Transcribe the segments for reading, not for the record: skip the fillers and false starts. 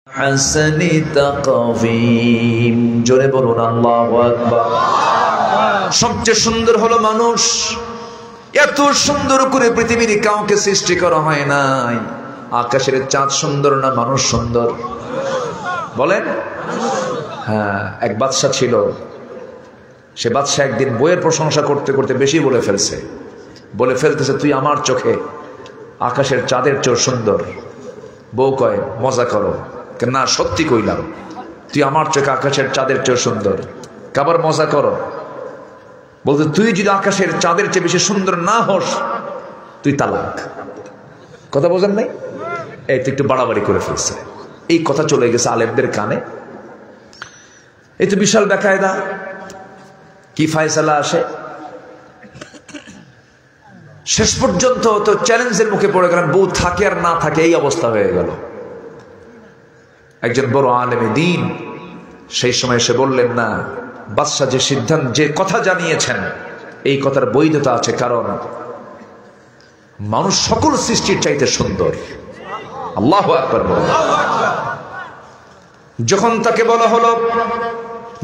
হাসানি তাকওয়িম জোরে বলুন আল্লাহু আকবার। সবচেয়ে সুন্দর হলো মানুষ। এত সুন্দর করে পৃথিবীর কাউকে সৃষ্টি করা হয় নাই। আকাশের চাঁদ সুন্দর না মানুষ সুন্দর? বলেন। হ্যাঁ, এক বাদশা ছিল। সে বাদশা একদিন বইয়ের প্রশংসা করতে করতে বেশি বলে ফেলতেছে তুই আমার চোখে আকাশের চাঁদের চেয়ে সুন্দর। বউ কয় মজা করো। না, সত্যি কইলাম, তুই আমার চোখে আকাশের চাঁদের চেয়ে সুন্দর। কাবার মজা করো। বলতে তুই যদি আকাশের চাঁদের চেয়ে বেশি সুন্দর না হোস তুই তালাক। কথা বোঝেন নাই? এই তো একটু বাড়াবাড়ি করে ফেলছে। এই কথা চলে গেছে আলেমদের কানে। এই তো বিশাল বেকায়দা। কি ফায়সালা আসে? শেষ পর্যন্ত তো চ্যালেঞ্জের মুখে পড়ে গেলেন। বউ থাকে আর না থাকে এই অবস্থা হয়ে গেল। একজন বড় আলেমে দ্বীন সেই সময় এসে বললেন, না, বাদশা যে সিদ্ধান্ত, যে কথা জানিয়েছেন এই কথার বৈধতা আছে, কারণ মানুষ সকল সৃষ্টির চাইতে সুন্দর। আল্লাহু আকবার বলেন। যখন তাকে বলা হলো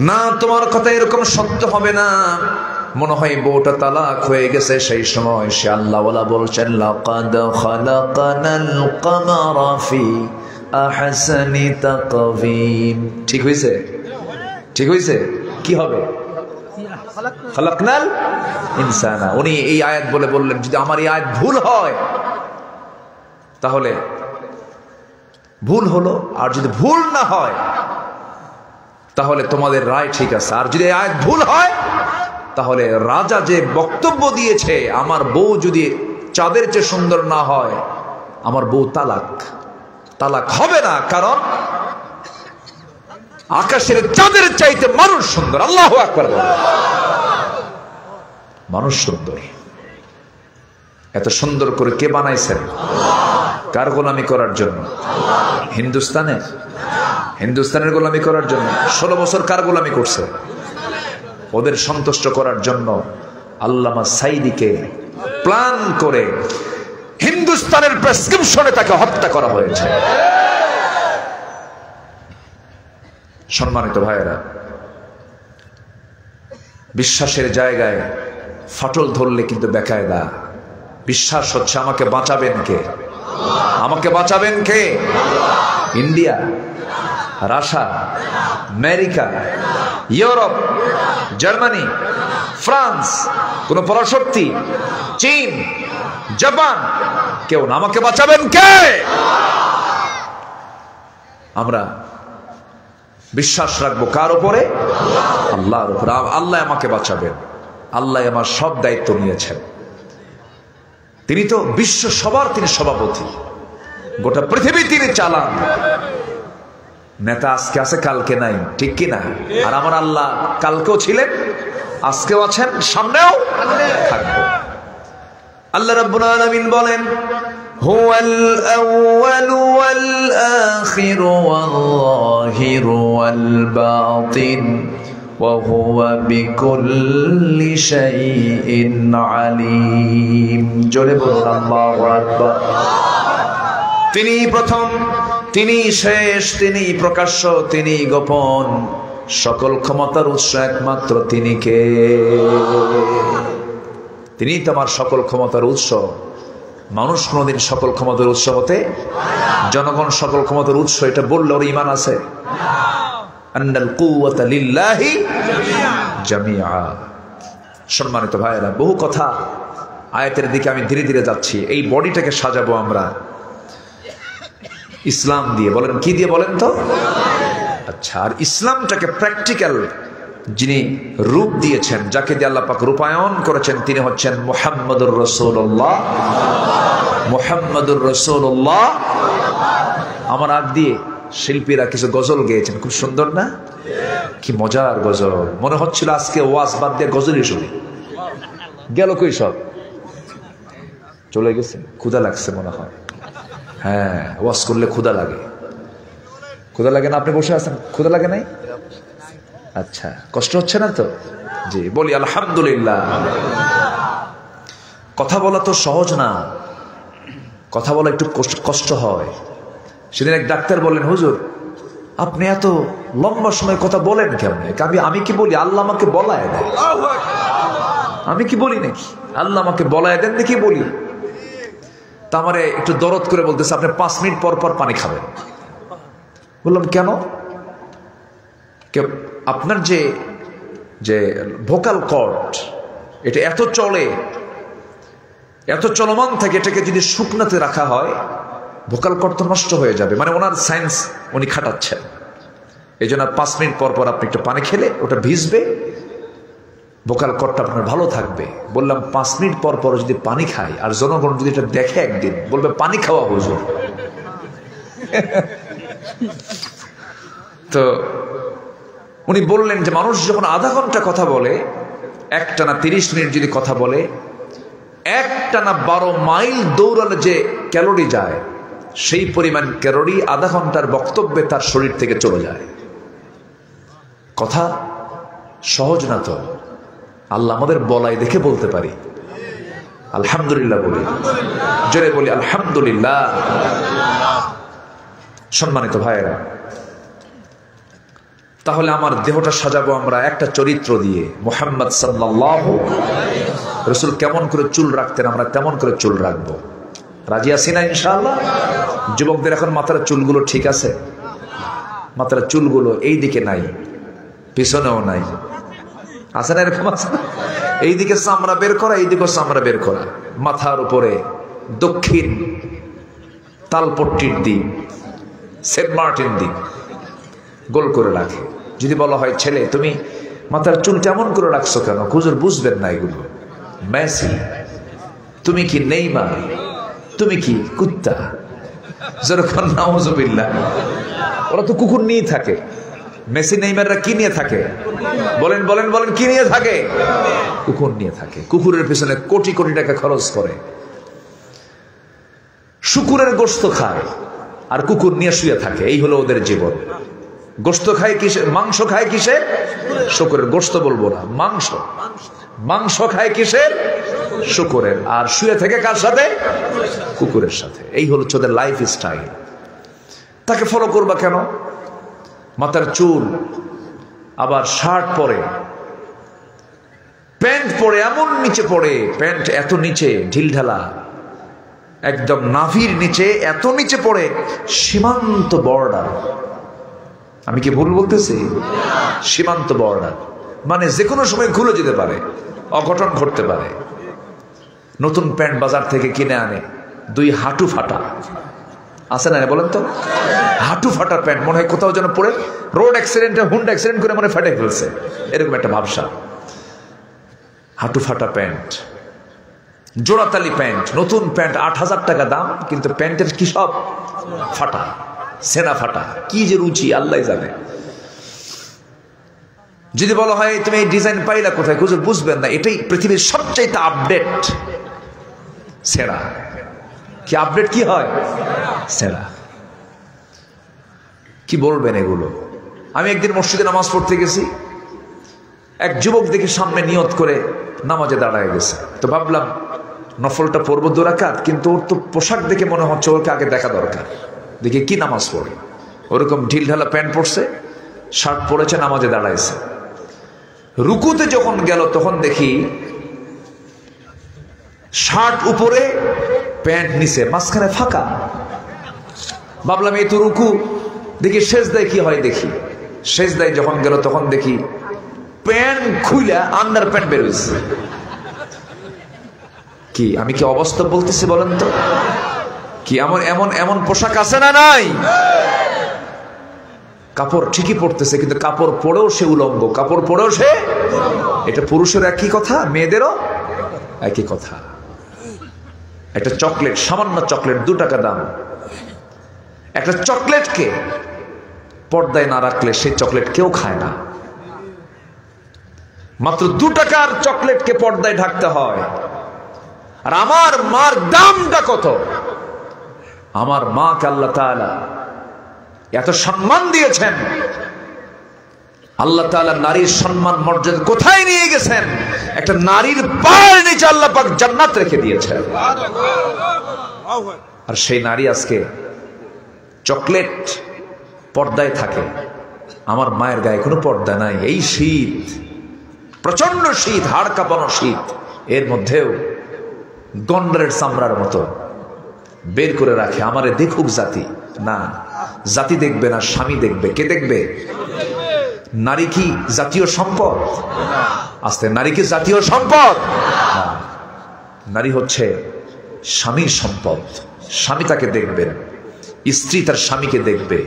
না, তোমার কথা এরকম সত্য হবে না, মনে হয় বউটা তালাক হয়ে গেছে, সেই সময় সে আল্লাহওয়ালা বলছেন লাকাদ খালাকানাল কামারা ফি আহসানি তাকওয়িম। ঠিক হয়েছে? ঠিক হয়েছে? কি হবে? খালাকনাল ইনসানা। উনি এই আয়াত বলে বললেন যদি আমার এই আয়াত ভুল হয় তাহলে ভুল হলো, আর যদি ভুল না হয় তাহলে তোমাদের রায় ঠিক আছে, আর যদি এই আয়াত ভুল হয় তাহলে রাজা যে বক্তব্য দিয়েছে আমার বউ যদি চাঁদের চেয়ে সুন্দর না হয় আমার বউ তালাক হবে না, কারণ আকাশের চাঁদের চাইতে মানুষ সুন্দর। আল্লাহু আকবার বলেন। মানুষ সুন্দর। এত সুন্দর করে কে বানাইছেন? কার গোলামি করার জন্য? হিন্দুস্তানের গোলামি করার জন্য। 16 বছর কার গোলামি করছে? ওদের সন্তুষ্ট করার জন্য আল্লামা সাইদিকে প্ল্যান করে হিন্দুস্তানের প্রেসক্রিপশনে তাকে হত্যা করা হয়েছে। সম্মানিত ভাইয়েরা, বিশ্বাসের জায়গায় ফাটল ধরলে কিন্তু বেকায়দা। বিশ্বাস হচ্ছে আমাকে বাঁচাবেন কে? আমাকে বাঁচাবেন কে? India, Russia, America, Europe, Germany, France, কোন পরাশক্তি, চীন, জাপান, কেউ না। আমাকে বাঁচাবেন কে? আমরা বিশ্বাস রাখবো কার উপরে? আল্লাহর উপরে। আল্লাহ আমাকে বাঁচাবেন। আল্লাহ আমার সব দায়িত্ব নিয়েছেন। তিনি তো বিশ্ব সবার তিনি সভাপতি, গোটা পৃথিবী তিনি চালান। নেতা আজকে আছে কালকে নাই, ঠিক কি না? আর আমার আল্লাহ কালকেও ছিলেন, আজকেও আছেন, সামনেও থাকবেন। আল্লাহ রাব্বুল আলামিন বলেন হুয়াল আউয়ালু ওয়াল আখিরু ওয়াল যাহিরু ওয়াল বাতিন ওয়া হুয়া বিকুল্লি শাইইন আলীম। জোরে বলুন আল্লাহু আকবার। তিনি প্রথম, তিনি শেষ, তিনি প্রকাশ্য, তিনি গোপন। সকল ক্ষমতার উৎস একমাত্র তিনি কে? তিনি তোমার সকল ক্ষমতার উৎস। মানুষ কোনদিন সকল ক্ষমতার উৎস হতে, জনগণ সকল ক্ষমতার উৎস এটা বললে ওর ঈমান আছে? আন্নাল কুওয়াতা লিল্লাহি জামিআ। সম্মানিত ভাইয়েরা, বহু কথা আয়াতের দিকে আমি ধীরে ধীরে যাচ্ছি। এই বডিটাকে সাজাবো আমরা ইসলাম দিয়ে। বলেন কি দিয়ে? বলেন তো। আচ্ছা, আর ইসলামটাকে প্র্যাকটিক্যাল যিনি রূপ দিয়েছেন, যাকে দিয়ে আল্লাহ পাক রূপায়ণ করেছেন, তিনি হচ্ছেন মুহাম্মদুর রাসূলুল্লাহ। মুহাম্মদুর রাসূলুল্লাহ। আমার আগ দিয়ে শিল্পীরা কিছু গজল গেয়েছেন, খুব সুন্দর না? কি মজার গজল। মনে হচ্ছিল আজকে ওয়াজ বাদ দিয়ে গজলই শুনি। গেল কই সব? চলে গেছে। ক্ষুধা লাগছে মনে হয়। হ্যাঁ, ওয়াজ করলে ক্ষুধা লাগে। ক্ষুধা লাগে না? আপনি বসে আছেন, ক্ষুধা লাগে নাই? আচ্ছা, কষ্ট হচ্ছে না তো? জি, বলি আলহামদুলিল্লাহ। কথা বলা তো সহজ না, কথা বলা একটু কষ্ট হয়। সেদিন এক ডাক্তার বললেন, হুজুর আপনি এত লম্বা সময় কথা বলেন কেমনে? আমি কি বলি? আল্লাহ আমাকে বলায় দেয়। আমি কি বলি নাকি? আল্লাহ আমাকে বলায় দেন দেখি বলি। তা আমারে একটু দরদ করে বলতেছে আপনি 5 মিনিট পর পর পানি খাবেন। বললাম কেন? আপনার যে যে ভোকাল কর্ড এটা এত চলে, এত চলমান থাকে, এটাকে যদি শুকনাতে রাখা হয় ভোকাল কর্ড তো নষ্ট হয়ে যাবে। মানে ওনার সায়েন্স উনি খাটাচ্ছেন। এই জন্য 5 মিনিট পর পর আপনি একটু পানি খেলে ওটা ভিজবে, ভোকাল কর্ডটা আপনার ভালো থাকবে। বললাম 5 মিনিট পর পর যদি পানি খাই আর জনগণ যদি এটা দেখে একদিন বলবে পানি খাওয়া হুজুর। তো উনি বললেন যে মানুষ যখন আধা ঘন্টা কথা বলে, একটানা 30 মিনিট যদি কথা বলে, একটানা 12 মাইল দৌড়ালে যে ক্যালোরি যায় সেই পরিমাণ ক্যালোরি আধা ঘন্টার বক্তব্যে তার শরীর থেকে চলে যায়। কথা সহজ না তো, আল্লাহ আমাদের বলাই দেখে বলতে পারি। আলহামদুলিল্লাহ বলি, জোরে বলি আলহামদুলিল্লাহ। সম্মানিত ভাইয়েরা, তাহলে আমার দেহটা সাজাবো আমরা একটা চরিত্র দিয়ে। মুহাম্মদ সাল্লাল্লাহু আলাইহি ওয়াসাল্লাম রাসূল কেমন করে চুল রাখতেন আমরা তেমন করে চুল রাখবো। রাজি আছি না ইনশাআল্লাহ? যুবকদের এখন মাথার চুলগুলো ঠিক আছে? মাথার চুলগুলো এই দিকে নাই, পিছনেও নাই, আছে না? এরকম আছে। এইদিকে চামড়া বের করা, এইদিকে চামড়া বের করা। মাথার উপরে দক্ষিণ তালপট্টির দিক, সেন্ট মার্টিন দিক গোল করে রাখে। যদি বলা হয় ছেলে তুমি মাথার চুল কেমন করে রাখছো কেন? হুজুর বুঝবেন না এগুলো। মেসি, তুমি কি নেইমার, তুমি কি কুত্তা? যেরকম নাউজুবিল্লাহ, ওরা তো কুকুর নিয়ে থাকে। মেসি নেইমাররা কি নিয়ে থাকে? বলেন বলেন বলেন, কি নিয়ে থাকে? কুকুর নিয়ে থাকে। কুকুরের পিছনে কোটি কোটি টাকা খরচ করে। শুকুরের গোশত খায় আর কুকুর নিয়ে শুয়ে থাকে। এই হলো ওদের জীবন। গোশত খায় কিসে? মাংস খায় কিসে? শুকুরের। গোশত বলবো না, মাংস। মাংস খায় কিসের? শুকুরের। আর শুয়ে থেকে কার সাথে? কুকুরের সাথে। এই হলো ওদের লাইফ স্টাইল। তাকে ফলো করবা কেন? মাথার চুল, আবার শার্ট পরে, প্যান্ট পরে এমন নিচে পড়ে, প্যান্ট এত নিচে ঢিলঢালা, একদম নাভির নিচে এত নিচে পড়ে, সীমান্ত বর্ডার। আমি কি ভুল বলতেছি? সীমান্ত বর্ডার মানে যে কোনো সময় খুলে যেতে পারে, অঘটন ঘটতে পারে। নতুন প্যান্ট বাজার থেকে কিনে আনে, 2 হাঁটু ফাটা, আছে না? বলেন তো, হাঁটু ফাটা প্যান্ট, মনে হয় কোথাও যেন পড়ে রোড অ্যাক্সিডেন্টে হুন্ডা অ্যাক্সিডেন্ট করে মনে ফাটে ফেলছে, এরকম একটা ভাবসা। হাঁটু ফাটা প্যান্ট, জোড়াতালি প্যান্ট, নতুন প্যান্ট 8,000 টাকা দাম, কিন্তু প্যান্টের কি সব ফাটা, সেনা ফাটা। কি যে রুচি আল্লাহ জানে। যদি বলা হয় তুমি এই ডিজাইন পাইলা কোথায়? হুজুর বুঝবেন না, এটাই পৃথিবীর সবচাইতে আপডেট সেরা। কি আপডেট কি হয়? সেরা। কি বলবেন এগুলো? আমি একদিন মসজিদে নামাজ পড়তে গেছি, এক যুবক দেখি সামনে নিয়ত করে নামাজে দাঁড়ায় গেছে। তো ভাবলাম নফলটা পড়বো 2 রাকাত, কিন্তু ওর তো পোশাক দেখে মনে হচ্ছে ওকে আগে দেখা দরকার, দেখি কি নামাজ পড়ে। ওরকম ঢিলঢালা প্যান্ট পরছে, শার্ট পরেছে, নামাজে দাঁড়াইছে। রুকুতে যখন গেল তখন দেখি শার্ট উপরে, প্যান্ট নিচে, মাঝখানে ফাঁকা। ভাবলাম এই তো রুকু, দেখি সেজদায় কি হয়। দেখি সেজদায় যখন গেল তখন দেখি প্যান্ট খুইলা আন্ডার প্যান্ট বের হয়েছে। কি আমি কি অবস্থা বলতেছি বলেন তো? কি এমন এমন এমন পোশাক আছে না নাই? কাপড় ঠিকই পড়তেছে, কিন্তু কাপড় পরেও সে উলঙ্গ, কাপড় পরেও সে। এটা পুরুষের একই কথা, মেয়েদেরও একই কথা। একটা চকলেট, সামান্য চকলেট 2 টাকা দাম, একটা চকলেটকে পর্দায় না রাখলে সেই চকলেট কেউ খায় না। মাত্র 2 টাকার চকলেটকে পর্দায় ঢাকতে হয়। আর আমার মার দামটা কত? আমার মাকে আল্লাহ তাআলা এত সম্মান দিয়েছেন। আল্লাহ তাআলা নারীর সম্মান মর্যাদা কোথায় নিয়ে গেছেন? একটা নারীর পায়ের নিচে আল্লাহ পাক জান্নাত রেখে দিয়েছেন। আর সেই নারী আজকে চকলেট পর্দায় থাকে, আমার মায়ের গায়ে কোনো পর্দা নাই। এই শীত, প্রচন্ড শীত, হাড় কাঁপানো শীত, এর মধ্যেও গন্ডারের চামড়ার মতো বের করে রাখে, আমারে দেখুক জাতি। না, জাতি দেখবে না, স্বামী দেখবে। কে দেখবে? নারী কি জাতীয় সম্পদ? আস্তে, নারী কি জাতীয় সম্পদ? নারী হচ্ছে স্বামীর সম্পদ। স্বামী তাকে দেখবেন, স্ত্রী তার স্বামীকে দেখবে,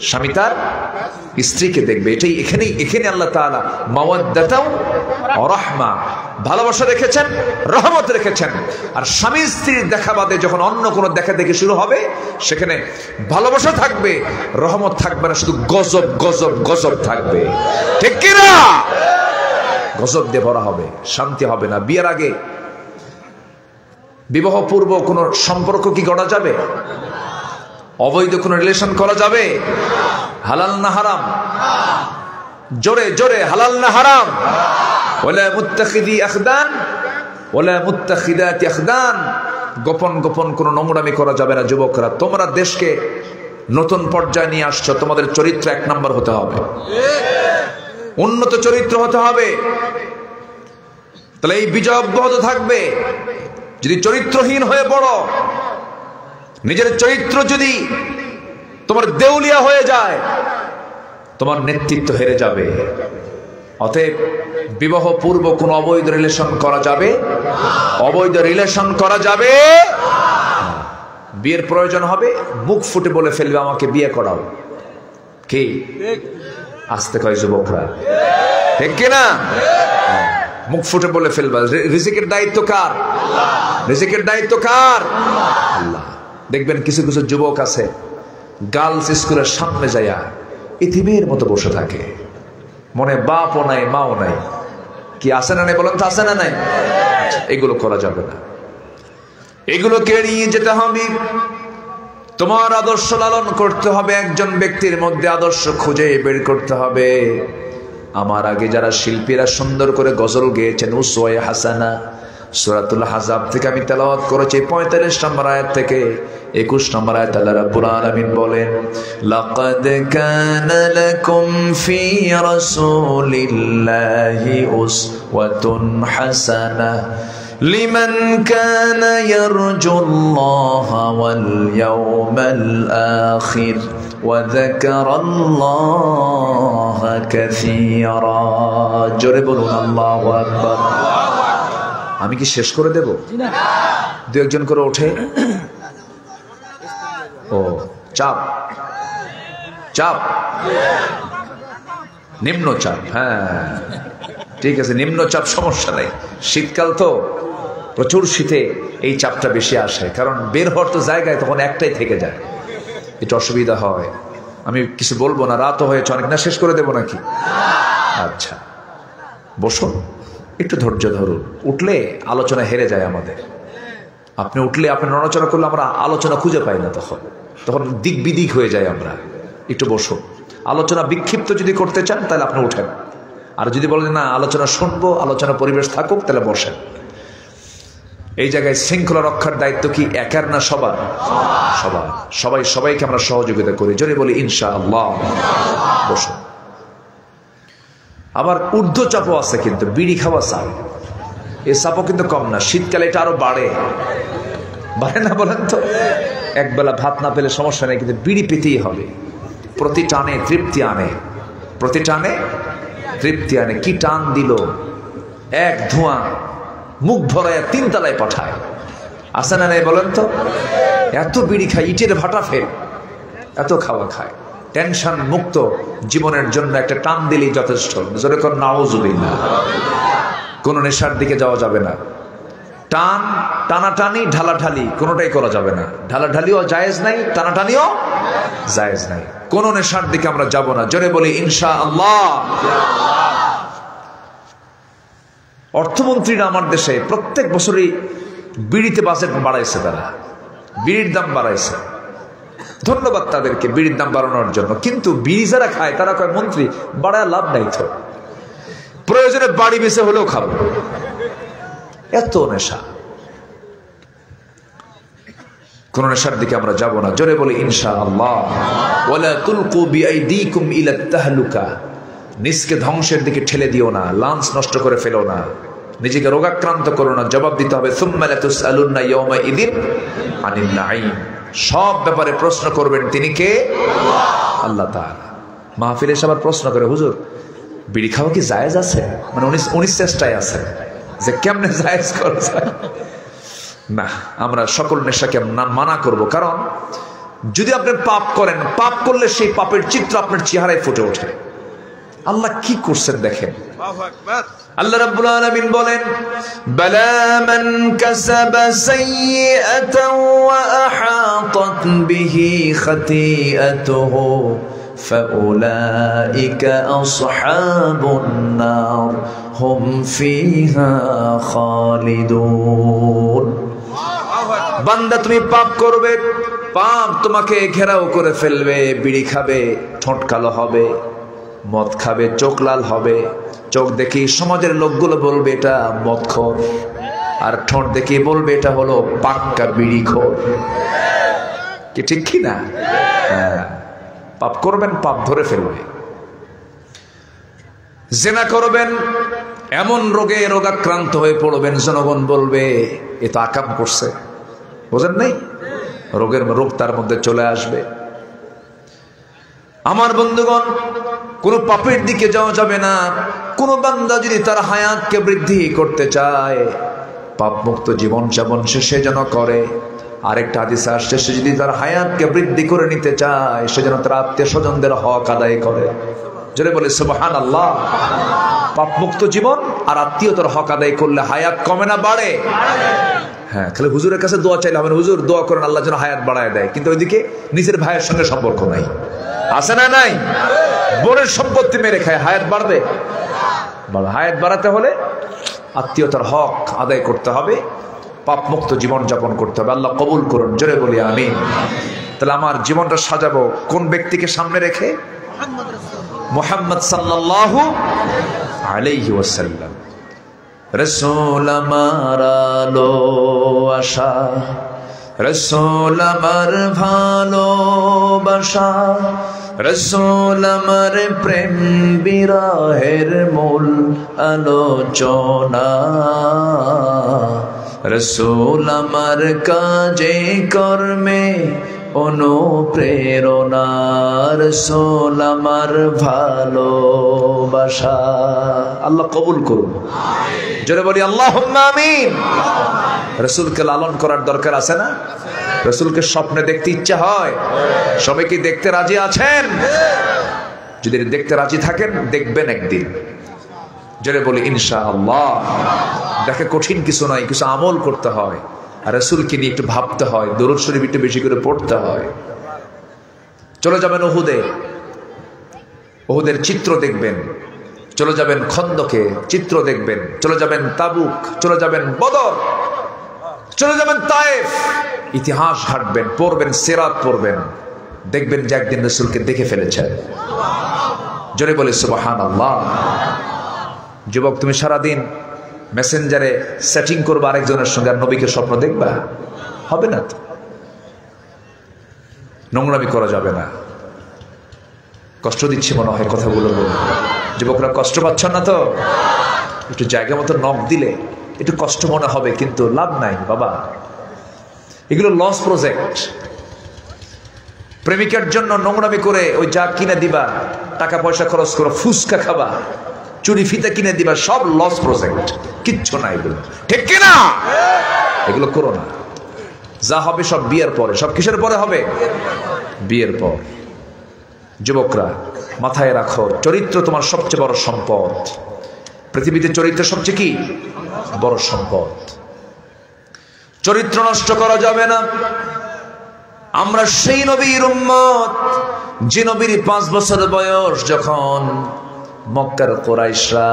স্বামী তার স্ত্রীকে দেখবে। এটাই এখানে আল্লাহ তাআলা মাওয়াদ্দাতাও ওয়া রাহমা, ভালোবাসা রেখেছেন, রহমত রেখেছেন। আর স্বামী স্ত্রীর দেখা বাদে যখন অন্য কোনো দেখা দেখি শুরু হবে, সেখানে ভালোবাসা থাকবে, রহমত থাকবে না, শুধু গজব গজব গজব থাকবে। ঠিক কি না? গজব দিয়ে ভরা হবে, শান্তি হবে না। বিয়ের আগে, বিবাহ পূর্ব কোনো সম্পর্ক কি গড়া যাবে? অবৈধ কোনো রিলেশন করা যাবে? হালাল না হারাম? জোরে জোরে, হালাল না হারাম? ওয়ালা মুত্তাখিদি আখদান ওয়ালা মুত্তাখিদাতি আখদান। গোপন গোপন কোনো নোংরামি করা যাবে না। যুবকরা, তোমরা দেশকে নতুন পর্যায়ে নিয়ে আসছো, তোমাদের চরিত্র 1 নম্বর হতে হবে, উন্নত চরিত্র হতে হবে। তাহলে এই বিজয় অব্যাহত থাকবে। যদি চরিত্রহীন হয়ে পড়ো, নিজের চরিত্র যদি তোমার দেউলিয়া হয়ে যায়, তোমার নেতৃত্ব হেরে যাবে। অতএব বিবাহ পূর্ব কোন অবৈধ রিলেশন করা যাবে? অবৈধ রিলেশন করা যাবে। বিয়ের প্রয়োজন হবে, মুখ ফুটে বলে ফেলবে, আমাকে বিয়ে করাও। কি আসতে কয় যুবকরা? ঠিক কিনা? মুখ ফুটে বলে ফেলবা। রিজিকের দায়িত্ব কার? রিজিকের দায়িত্ব কার? আল্লাহ। দেখবেন কিছু কিছু যুবক আছে, গার্লস স্কুলের সামনে যাইয়া ইতিমের মতো বসে থাকে, মনে বাপও নাই মাও নাই। কি আছে না নাই বলেন তো? আছে না নাই? এগুলো করা যাবে না, এগুলোকে এড়িয়ে যেতে হবে। তোমার আদর্শ লালন করতে হবে, একজন ব্যক্তির মধ্যে আদর্শ খুঁজে বের করতে হবে। আমার আগে যারা শিল্পীরা সুন্দর করে গজল গেয়েছেন, উসওয়ায়ে হাসানা, সূরাতুল আহজাব থেকে আমি তেলাওয়াত করেছি 45 নম্বর আয়াত থেকে 21 নম্বর আয়াত। আল্লাহ রাব্বুল আলামিন বলেন, লাকাদ কানা লাকুম ফি রাসূলিল্লাহি উসওয়াতুন হাসানাহ লিমান কানা ইয়ারজুল্লাহা ওয়াল ইয়াওমাল আখির ওয়া যাকারাল্লাহা কাসীরা। জোরে বলুন আল্লাহু আকবার। আমি কি শেষ করে দেব? দু একজন করে ওঠে। ও চাপ, চাপ, নিম্ন চাপ। হ্যাঁ ঠিক আছে, নিম্ন চাপ, সমস্যা নেই। শীতকাল তো, প্রচুর শীতে এই চাপটা বেশি আসে, কারণ বের হওয়ার তো জায়গায় তখন একটাই থেকে যায়, এটা অসুবিধা হয়। আমি কিছু বলবো না, রাতও হয়েছে অনেক। না শেষ করে দেবো নাকি? আচ্ছা বসুন, একটু ধৈর্য ধরুন। উঠলে আলোচনা হেরে যায় আমাদের। আপনি উঠলে, আপনি নড়াচড়া করলে আমরা আলোচনা খুঁজে পাই না, তখন দিক বিদিক হয়ে যায় আমরা। একটু বসুন। আলোচনা বিক্ষিপ্ত যদি করতে চান তাহলে আপনি উঠেন, আর যদি বলেন না আলোচনা শুনবো, আলোচনা পরিবেশ থাকুক, তাহলে বসেন। এই জায়গায় শৃঙ্খলা রক্ষার দায়িত্ব কি একার না সবার? সবার। সবাইকে আমরা সহযোগিতা করি। জোরে বলি ইনশাআল্লাহ। বসুন। আবার ঊর্ধ্ব চাপও আছে, কিন্তু বিড়ি খাওয়া চাপ, এই চাপও কিন্তু কম না। শীতকালে এটা আরো বাড়ে না বলেন তো? একবেলা ভাত না পেলে সমস্যা নেই, কিন্তু বিড়ি পেতেই হবে। প্রতি টানে তৃপ্তি আনে, প্রতি টানে তৃপ্তি আনে। কি টান দিল! এক ধোঁয়া মুখ ভরায় 3 তলায় পাঠায়। আসে না নাই বলেন তো? এত বিড়ি খায়, ইটের ভাটা ফেল, এত খাওয়া খায়। টেনশন মুক্ত জীবনের জন্য একটা টান দিলেই যথেষ্ট। যেরকম নাউজুবিল্লাহ, কোন নেশার দিকে যাওয়া যাবে না। টানাটানি ঢালাঢালি কোনোটাই করা যাবে না। ঢালাঢালিও জায়েজ নাই, টানাটানিও জায়েজ নাই। কোন নেশার দিকে আমরা যাব না। জোরে বলি ইনশাআল্লাহ। অর্থমন্ত্রীরা আমার দেশে প্রত্যেক বছরই বিড়িতে বাজেট বাড়াইছে, তারা বিড়ির দাম বাড়াইছে। ধন্যবাদ তাদেরকে বিড়ির দাম বাড়ানোর জন্য। কিন্তু বিড়ি যারা খায় তারা কয়, মন্ত্রী বাড়ায় লাভ নাই তো, প্রয়োজনে বাড়ি বেঁচে হলেও খাবো। এত নেশা। কোন নেশার দিকে আমরা যাব না। জোরে বলি ইনশাআল্লাহ। ওয়ালা তুলকু বিআইদিকুম ইলা তাহলুকা, নিজকে ধ্বংসের দিকে ঠেলে দিও না, লাঞ্চ নষ্ট করে ফেলো না, নিজেকে রোগাক্রান্ত করো না। জবাব দিতে হবে সুম্মা লাতুসআলুন্না ইয়াওমা ইযিন আনিন নাঈম। সব ব্যাপারে প্রশ্ন করবেন তিনি কে? আল্লাহ তাআলা। মাহফিলে সবার প্রশ্ন করে, হুজুর বিড়ি খাওয়া কি জায়েজ আছে? মানে উনি চেষ্টায় আছে যে কেমনে জায়েজ করা যায়। না, আমরা সকল নেশাকে মানা করব, কারণ যদি আপনি পাপ করেন, পাপ করলে সেই পাপের চিত্র আপনার চেহারায় ফুটে ওঠে। আল্লাহ কি করছেন দেখেন। আল্লাহ রাব্বুল আলামিন বলেন, বালা মান কাসাবা সাইয়্যাতান ওয়া আহাতাত বিহি খাতিআতুহু ফাউলাইকা আসহাবুন নার হুম ফিহা খালিদুন। বান্দা তুমি পাপ করবে, পাপ তোমাকে ঘেরাও করে ফেলবে। বিড়ি খাবে, ঠোঁট কালো হবে, মদ খাবে, চোখ লাল হবে। চোখ দেখি সমাজের লোকগুলো বলবে এটা মদখোর, আর ঠোঁট দেখি বলবে এটা হলো পাক্কা বিড়িখোর। কি ঠিক কি না? হ্যাঁ, পাপ করবেন, পাপ ধরে ফেলবে। জিনা করবেন, এমন রোগে রোগাক্রান্ত হয়ে পড়বেন, জনগণ বলবে এ তো আকাম করছে। বোঝেন নাই? রোগ তার মধ্যে চলে আসবে। আমার বন্ধুগণ, কোন পাপের দিকে যাওয়া যাবে না। কোন বান্দা যদি তার হায়াতকে বৃদ্ধি করতে চায়, পাপ মুক্ত জীবন যাপন সে যেন করে। আরেকটা হাদিসে আসছে, সে যদি তার হায়াতকে বৃদ্ধি করে নিতে চায়, সে যেন তার আত্মীয় স্বজনদের হক আদায় করে। জোরে বলে সুবহানাল্লাহ। পাপ মুক্ত জীবন আর আত্মীয়তার হক আদায় করলে হায়াত কমে না বাড়ে? হ্যাঁ, খালি হুজুরের কাছে দোয়া চাইলে হবে না। হুজুর দোয়া করেন আল্লাহ যেন হায়াত বাড়ায় দেয়, কিন্তু ওইদিকে নিজের ভাইয়ের সঙ্গে সম্পর্ক নাই। আছে না নাই? বোনের সম্পত্তি মেরে খায়, হায়াত বাড়বে? হায়াত বাড়াতে হলে আত্মীয়তার হক আদায় করতে হবে, পাপ মুক্ত জীবন যাপন করতে হবে। আল্লাহ কবুল করুন। জোরে বলি আমিন। তাহলে আমার জীবনটা সাজাবো কোন ব্যক্তিকে সামনে রেখে? মুহাম্মদ সাল্লাল্লাহু আলাইহি ওয়াসাল্লাম। রাসূল আমার আলো আশা, রাসূল আমার ভালোবাসা, রাসূল আমার প্রেম বিরহের মূল আলোচনা, রাসূল আমার কাজে কর্মে অনুপ্রেরণা, রাসূল আমার ভালোবাসা। আল্লাহ কবুল করুন। জোরে বলি আল্লাহুম্মা আমিন। রাসূলকে লালন করার দরকার আছে না? রাসূলকে স্বপ্নে দেখতে ইচ্ছা হয়? সবাই কি দেখতে রাজি আছেন? যদি দেখতে রাজি থাকেন, দেখবেন একদিন। জোরে বলি ইনশাআল্লাহ। দেখে কঠিন কিছু নয়, কিছু আমল করতে হয়, আর রাসূলকে নিয়ে একটু ভাবতে হয়, দরুদ শরীফ একটু বেশি করে পড়তে হয়। চলে যাবেন উহুদে, উহুদের চিত্র দেখবেন। চলে যাবেন খন্দকে, চিত্র দেখবেন। চলে যাবেন তাবুক, চলে যাবেন বদর, চলে যাবেন তায়েফ। ইতিহাস ঘাটবেন, পড়বেন, সিরাত পড়বেন, দেখবেন যে একদিন রাসূলকে দেখে ফেলেছেন। জোরে বলে সুবহানাল্লাহ। যুবক, তুমি সারাদিন মেসেঞ্জারে সেটিং করবে আরেকজনের সঙ্গে, আর নবীকে স্বপ্ন দেখবা? হবে না তো। নোংরামি করা যাবে না। কষ্ট দিচ্ছি মনে হয় কথাগুলো বলে। যুবকরা কষ্ট পাচ্ছেন না তো? একটু জায়গা মতো নখ দিলে একটু কষ্ট মনে হবে, কিন্তু লাভ নাই বাবা। এগুলো লস প্রজেক্ট। প্রেমিকার জন্য নোংরামি করে ওই যা কিনে দিবা, টাকা পয়সা খরচ করো, ফুসকা খাবা, চুরি ফিতা কিনে দিবা, সব লস প্রজেক্ট। কিচ্ছু না এগুলো, ঠিক কিনা? এগুলো করো না। যা হবে সব বিয়ের পরে। সব কিসের পরে হবে? বিয়ের পর। যুবকরা মাথায় রাখো, চরিত্র তোমার সবচেয়ে বড় সম্পদ। পৃথিবীতে চরিত্র সবচেয়ে কি বড় সম্পদ। চরিত্র নষ্ট করা যাবে না। আমরা সেই নবীর উম্মত, যে নবীর 5 বছর বয়স যখন মক্কার কুরাইশরা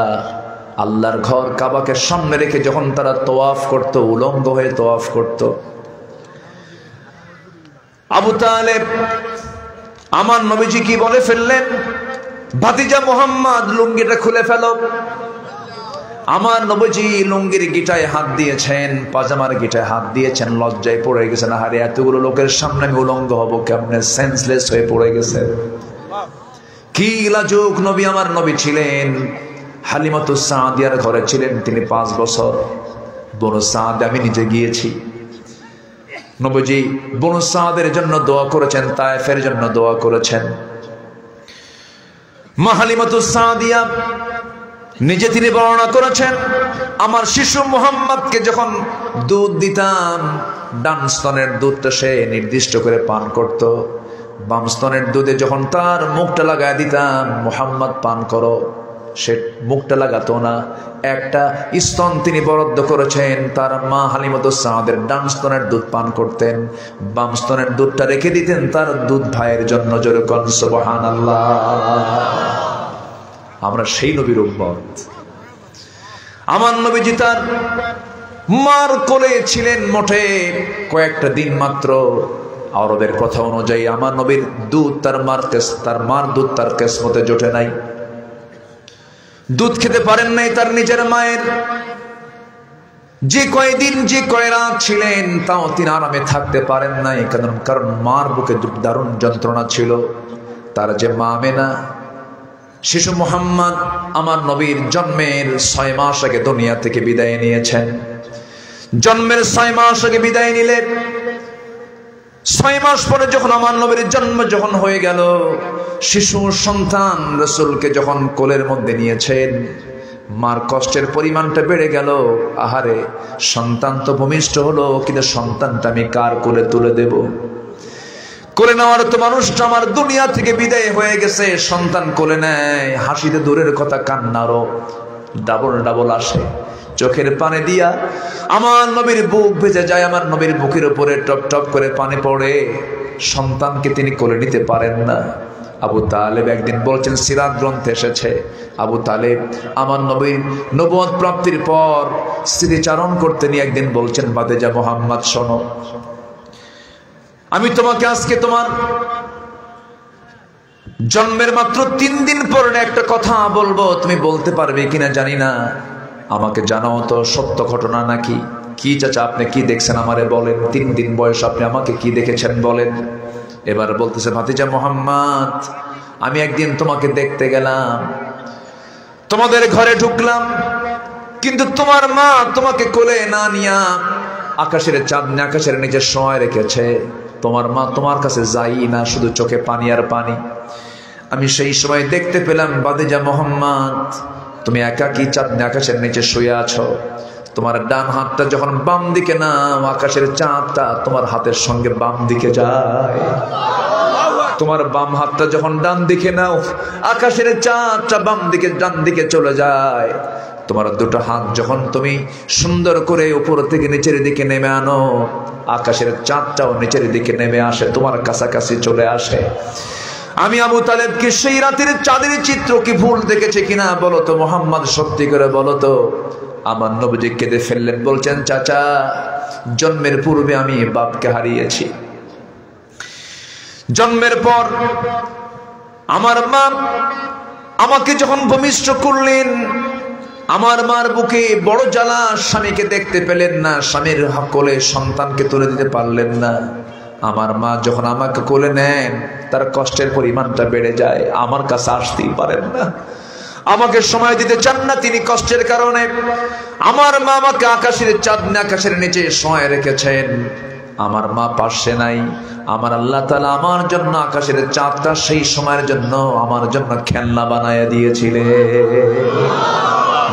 আল্লাহর ঘর কাবাকে সামনে রেখে যখন তারা তওয়াফ করত, উলঙ্গ হয়ে তওয়াফ করত, আবু তালেব আমার নবীজি কি বলে ফেললেন, ভাতিজা মুহাম্মদ লুঙ্গিটা খুলে ফেলো। আমার নবীজি লুঙ্গির গিটায় হাত দিয়েছেন, পাজামার গিটায় হাত দিয়েছেন, লজ্জায় পড়ে গেছেন, আরে এতগুলো লোকের সামনে আমি উলঙ্গ হব কেমনে, সেন্সলেস হয়ে পড়ে গেছে। কি লাজুক নবী আমার নবী ছিলেন। হালিমাতুস সাদিয়ার ঘরে ছিলেন তিনি 5 বছর। বনু সাদ আমি নিজে গিয়েছি। নবীজি বনু সাদের জন্য দোয়া করেছেন, তায়েফের জন্য দোয়া করেছেন। মা হালিমাতুস সাদিয়া নিজে তিনি বর্ণনা করেছেন, আমার শিশু মুহাম্মদকে যখন দুধ দিতাম, ডান স্তনের দুধটা সে নির্দিষ্ট করে পান করত, বাম স্তনের দুধে যখন তার মুখটা লাগায় দিতাম, মুহাম্মদ পান করো, সে মুখটা লাগাতো না। একটা স্তন তিনি বরাদ্দ করেছেন, তার মা হালিমাতুস সাদের ডান স্তনের দুধ পান করতেন, বাম স্তনের দুধটা রেখে দিতেন তার দুধ ভাইয়ের জন্য। জোরে কোন সুবহানাল্লাহ। আমরা সেই নবীর উম্মত। আমার নবীজি তার মার কোলে ছিলেন মোটে কয়েকটা দিন মাত্র। আরবের কথা অনুযায়ী আমার নবীর দুধ তার মার দুধ তার কিসমতে জোটে নাই, দুধ খেতে পারেন নাই তার নিজের মায়ের। যে কয়দিন যে কয় রাত ছিলেন তাও তিনি আরামে থাকতে পারেন নাই, কারণ মার বুকে দারুণ যন্ত্রণা ছিল। তার যে মা আমেনা, শিশু মুহাম্মদ আমার নবীর জন্মের 6 মাস আগে দুনিয়া থেকে বিদায় নিয়েছেন। জন্মের 6 মাস আগে বিদায় নিলেন। 6 মাস পরে যখন আমার নবীর জন্ম যখন হয়ে গেল, শিশু সন্তান রাসূলকে যখন কোলের মধ্যে নিয়েছেন, মার কষ্টের পরিমাণটা বেড়ে গেল। আহারে, সন্তান তো ভূমিষ্ঠ হলো, কিন্তু সন্তানটা আমি কার কোলে তুলে দেব? কোলে নেওয়ার তো মানুষটা আমার দুনিয়া থেকে বিদায় হয়ে গেছে। সন্তান কোলে নেয়, হাসিতে দূরের কথা কান্নারও ডাবল ডাবল আসে। চোখের পানি দিয়া আমার নবীর বুক ভেজে যায়, আমার নবীর বুকের উপরে টপ টপ করে পানি পড়ে। সন্তানকে তিনি কোলে নিতে পারেন না। আবু তালেব একদিন বলছেন, সিরাত গ্রন্থে এসেছে, আবু তালেব আমার নবীর নবুয়ত প্রাপ্তির পর স্মৃতিচারণ করতে নিয়ে একদিন বলছেন, বাদেজা মুহাম্মদ শোনো, আমি তোমাকে আজকে তোমার জন্মের মাত্র 3 দিন পরে একটা কথা বলবো, তুমি বলতে পারবে কিনা জানি না, আমাকে জানাও তো সত্য ঘটনা নাকি। কি চাচা আপনি কি দেখছেন আমারে বলেন, 3 দিন বয়স আপনি আমাকে কি দেখেছেন বলেন। এবার বলতেছে, ভাতিজা মুহাম্মদ, আমি একদিন তোমাকে দেখতে গেলাম, তোমাদের ঘরে ঢুকলাম, কিন্তু তোমার মা তোমাকে কোলে না নিয়া আকাশের চাঁদ আকাশের নিচে শোয়ায় রেখেছে। তোমার মা তোমার কাছে যাই না, শুধু চোখে পানি আর পানি। আমি সেই সময় দেখতে পেলাম, বাদেজা মুহাম্মদ, তুমি একাকী চাঁদ আকাশের নিচে শুয়ে আছো। তোমার ডান হাতটা যখন বাম দিকে নাও, আকাশের চাঁদটা তোমার হাতের সঙ্গে বাম দিকে যায়। তোমার বাম হাতটা যখন ডান দিকে নাও, আকাশের চাঁদটা বাম দিকে ডান দিকে চলে যায়। তোমার দুটো হাত যখন তুমি সুন্দর করে উপর থেকে নিচের দিকে নেমে আনো, আকাশের চাঁদটাও নিচের দিকে নেমে আসে, তোমার কাছাকাছি চলে আসে। আমি আবু তালেবকে সেই রাতের চাঁদের চিত্র কি ভুল দেখেছে কিনা বলো তো মুহাম্মদ, সত্যি করে বলো তো। আমার নবীজি কেঁদে ফেললেন, বলছেন, চাচা, জন্মের পূর্বে আমি বাপকে হারিয়েছি। জন্মের পর আমার মা আমাকে যখন ভূমিষ্ঠ করলেন, আমার মার বুকে বড় জ্বালা, স্বামীকে দেখতে পেলেন না, স্বামীর কোলে সন্তানকে তুলে দিতে পারলেন না। আমার মা যখন আমাকে কোলে নেন, তার কষ্টের পরিমাণটা বেড়ে যায়, আমার কাছে আসতেই পারেন না, আমাকে সময় দিতে চান না তিনি কষ্টের কারণে। আমার মা আমাকে আকাশের চাঁদ আকাশের নিচে শোয়ায় রেখেছেন, আমার মা পাশে নাই। আমার আল্লাহ তাআলা আমার জন্য আকাশের চাঁদটা সেই সময়ের জন্য আমার জন্য খেলনা বানায় দিয়েছিলেন।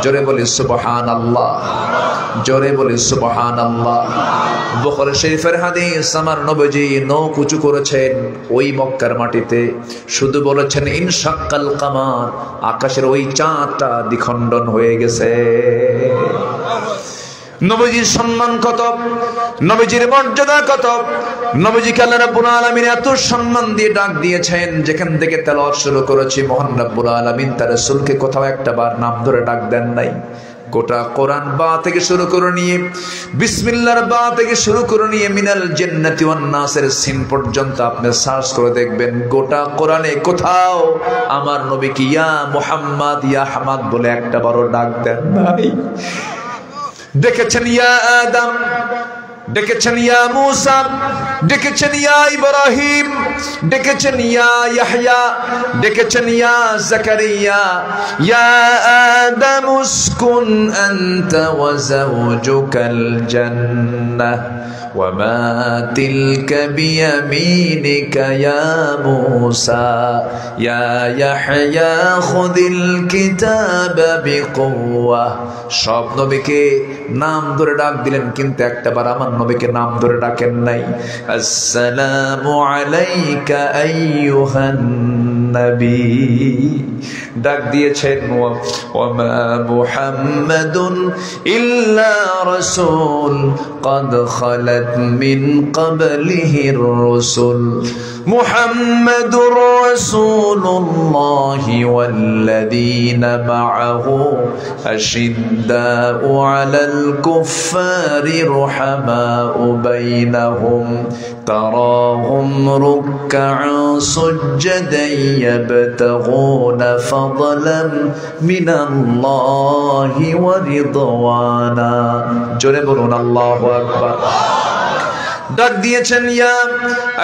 জোরে বলি সুবহানাল্লাহ, জোরে বলি সুবহানাল্লাহ। বুখারী শরীফের হাদিস, আমার নবীজি নখ উঁচু করেছেন ওই মক্কার মাটিতে, শুধু বলেছেন ইনশাক্কাল কামার, আকাশের ওই চাঁদটা দ্বিখণ্ডন হয়ে গেছে। নবীজির সম্মান কত, নবীজির মর্যাদা কত, নবীজিকে আল্লাহ রাব্বুল আলামিন এত সম্মান দিয়ে ডাক দিয়েছেন, যেখান থেকে তেলাওয়াত শুরু করেছি মহান রাব্বুল আলামিন তার রাসূলকে কোথাও একটা বার নাম ধরে ডাক দেন নাই। গোটা কোরআন বা থেকে শুরু করে নিয়ে বিসমিল্লাহর বা থেকে শুরু করে নিয়ে মিনাল জান্নাতি ওয়ান নাসের সিন পর্যন্ত আপনি সার্চ করে দেখবেন গোটা কোরআনে কোথাও আমার নবীকে ইয়া মুহাম্মদ ইয়া আহমদ বলে একটা বড় ডাক দেন নাই। ডেকেছেন ইয়া আদম, ডেকেছেন ইয়া মূসা, ডেকেছেন ইয়া ইব্রাহিম, ডেকেছেন ইয়া ইয়াহইয়া, ডেকেছেন ইয়া যাকারিয়া। ইয়া আদম উসকুন আনতা ওয়া যাওজুকাল জান্নাহ ওয়া মা তিলকা বিয়ামিনিকা ইয়া মূসা। ইয়া ইয়াহইয়া খুযিল কিতাবা বিকুওয়া। সব নবীকে নাম ধরে ডাক দিলেন, কিন্তু একটাবার আমার নবীকে নাম ধরে ডাকেন নাই। আসসালামু আলাইকা আইয়ুহান নবী ডাক দিয়েছেন। ওয়া মা মুহাম্মাদুন ইল্লা রাসূল قد خلت من قبله الرسل محمد رسول الله والذين معه أشداء على الكفار رحماء بينهم تراهم ركعا سجدا يبتغون فضلا من الله ورضوانا جربون الله أكبر ডাক দিয়েছেন ইয়া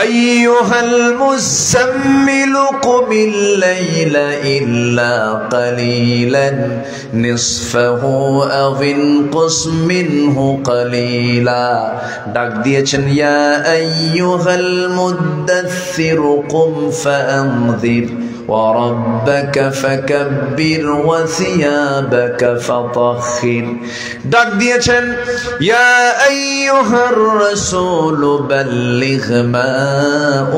আইয়ুহাল মুযাম্মিল কুমিল লাইলা ইল্লা কালিলান নিসফাহু আও ইনকুস মিনহু কালিলা। ডাক দিয়েছেন ইয়া আইয়ুহাল মুদাথথির কুম ফাআনযির وربك فكبر وثيابك فطهر ডাক দিয়েছেন ইয়া আইয়ুহার রাসূল বাল্লিগ মা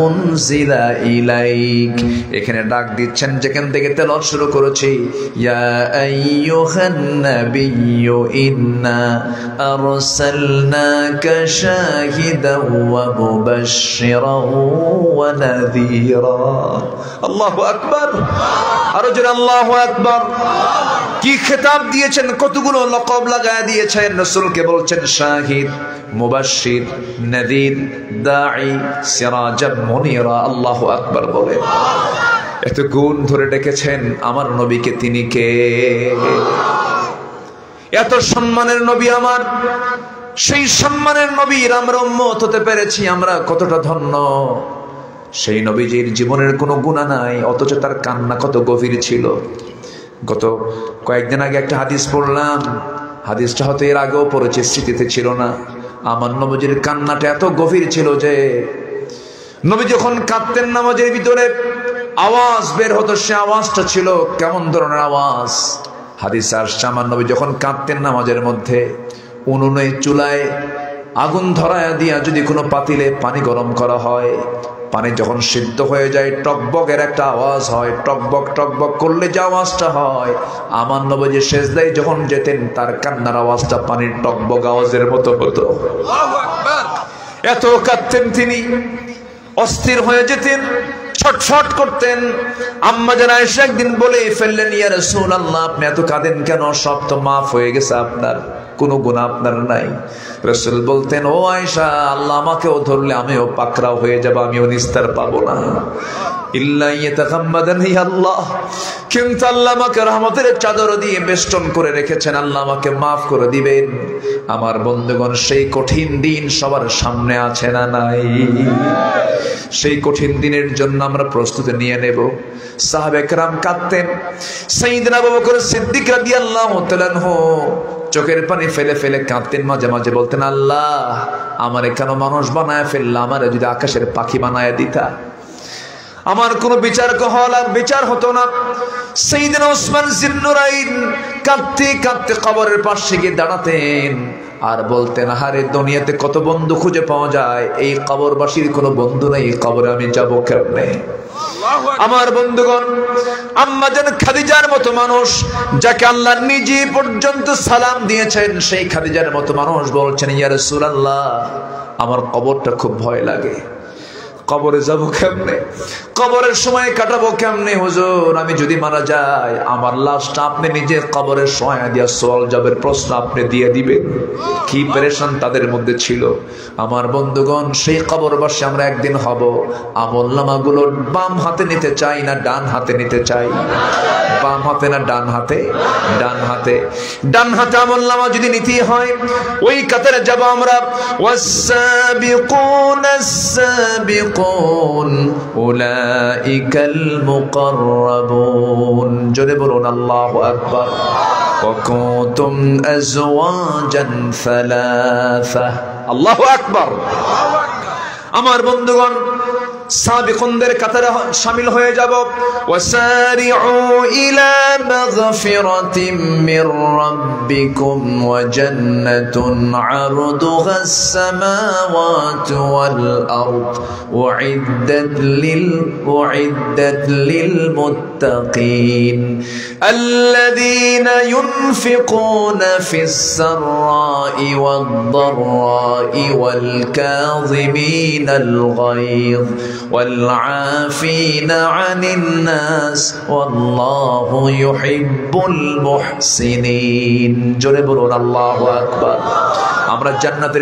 উনজিলা ইলাইক। এখানে ডাক দিচ্ছেন যেখান থেকে তেলাওয়াত শুরু করেছি ইয়া আইয়ুহান নাবিয়্যু ইন্না আরসালনাকা শাহিদাও ওয়া মুবাশশিরাও ওয়া নাযীরা। আল্লাহু আকবার, আরো জোরে আল্লাহু আকবার। কি খেতাব দিয়েছেন, কতগুলো লকব লাগায় দিয়েছেন। রাসূলকে বলছেন শাহিদ, মুবাশশির, নাযীর, দাঈ, সিরাজাম মুনীরা। আল্লাহু আকবার বলে এত গুণ ধরে ডেকেছেন আমার নবীকে। তিনি কে? এত সম্মানের নবী আমার। সেই সম্মানের নবীর আমরা উম্মত হতে পেরেছি, আমরা কতটা ধন্য। সেই নবীজির জীবনের কোনো গুনাহ নাই, অথচ তার কান্না কত গভীর ছিল। গত কয়েকদিন আগে একটা হাদিস পড়লাম, হাদিসটা হয়তো এর আগেও পড়েছে, স্মৃতিতে ছিল না। আমার নবীজির কান্নাটা এত গভীর ছিল যে নবী যখন কাঁদতেন নামাজের ভিতরে আওয়াজ বের হতো, সে আওয়াজটা ছিল কেমন ধরনের আওয়াজ। হাদিস আসছে আমার নবী যখন কাঁদতেন নামাজের মধ্যে, উনুনে চুলায় আগুন ধরায়া দিয়া যদি কোনো পাতিলে পানি গরম করা হয়, পানি যখন সিদ্ধ হয়ে যায় টকবকের একটা আওয়াজ হয়। টকবক টকবক করলে যে আওয়াজটা হয়, আমার নবী সেজদায় যখন যেতেন তার কান্নার আওয়াজটা পানির টকবক আওয়াজের মতো হতো। এত কাঁদতেন তিনি, অস্থির হয়ে যেতেন, ছটফট করতেন। আম্মা জান আয়েশা একদিন বলে ফেললেন ইয়া রাসূলুল্লাহ আপনি এত কাঁদেন কেন? সব তো মাফ হয়ে গেছে, আপনার কোনো গুনাহ আপনার নাই। রাসূল বলতেন ও আয়েশা, আল্লাহ আমাকেও ধরলে আমিও পাকড়াও হয়ে যাব, আমিও নিস্তার পাবো না। ইল্লা ইয়াতাগাম্মাদানি আল্লাহ, কিন্তু আল্লাহ আমাকে রহমতের চাদর দিয়ে বেষ্টন করে রেখেছেন, আল্লাহ আমাকে মাফ করে দিবেন। আমার বন্ধুগণ, সেই কঠিন দিন সবার সামনে আছে না নাই? সেই কঠিন দিনের জন্য আমরা প্রস্তুতি নিয়ে নেব। সাহাবে কেরাম কাঁদতেন। সাইয়েদনা আবু বকর সিদ্দিক রাদিয়াল্লাহু তাআলা আনহু চোখের পানি ফেলে ফেলে কাঁদতেন। মাঝে মাঝে বলতেন আল্লাহ আমারে কেন মানুষ বানায় ফেললা, আমারে যদি আকাশের পাখি বানায় দিতা, আমার কোনো বিচার হতো না। সাইয়েদনা উসমান জিন্নুরাইন কাঁদতে কাঁদতে কবরের পাশে গিয়ে দাঁড়াতেন আর বলতেন আরে দুনিয়াতে কত বন্ধু খুঁজে পাওয়া যায়, এই কবরবাসীর কোনো বন্ধু নেই, কবরে আমি যাবো কেমনে? আমার বন্ধুগণ, আম্মা জান খাদিজার মতো মানুষ, যাকে আল্লাহ নিজে পর্যন্ত সালাম দিয়েছেন, সেই খাদিজার মতো মানুষ বলছেন ইয়া রাসূলুল্লাহ আমার কবরটা খুব ভয় লাগে, কবরে যাব কেমনে, কবরের সময় কাটাবো কেমনে হুজুর? আমি যদি মারা যাই আমার লাশটা আপনি নিজে কবরের সহায় দিয়া সওয়াল জবের প্রশ্ন আপনি দিয়ে দিবেন। কি পেরেশান তাদের মধ্যে ছিল আমার বন্ধুগণ। সেই কবরবাসী আমরা একদিন হব। আমলনামাগুলো বাম হাতে নিতে চাই না ডান হাতে নিতে চাই? বাম হাতে না ডান হাতে? ডান হাতে। ডান হাতে আমলনামা যদি নিতে হয় ওই কাতারে যাব আমরা। ওয়াস-সাবিকুনাস সাবিকুন উলাইকাল মুকাররাবুন। জোরে বলুন আল্লাহু আকবার। وكنتم أزواجا ثلاثة। আল্লাহু আকবার। আমার বন্ধুগণ সাবিকুনদের কাতারে শামিল হয়ে যাব। ওয়াসারিউ ইলা মাগফিরাতিম মির রাব্বিকুম ওয়া জান্নাতুন আরদুহাস সামাওয়াতু ওয়াল আরদ উইদ্দাত লিল মুত্তাকিন আল্লাযীনা ইউনফিকুনা ফিস সাররাই ওয়াদ দাররাই ওয়াল কাযিমিনাল গায়য والعافين عن الناس والله يحب المحسنين। জোরে বলুন আল্লাহু আকবার। আমরা জান্নাতের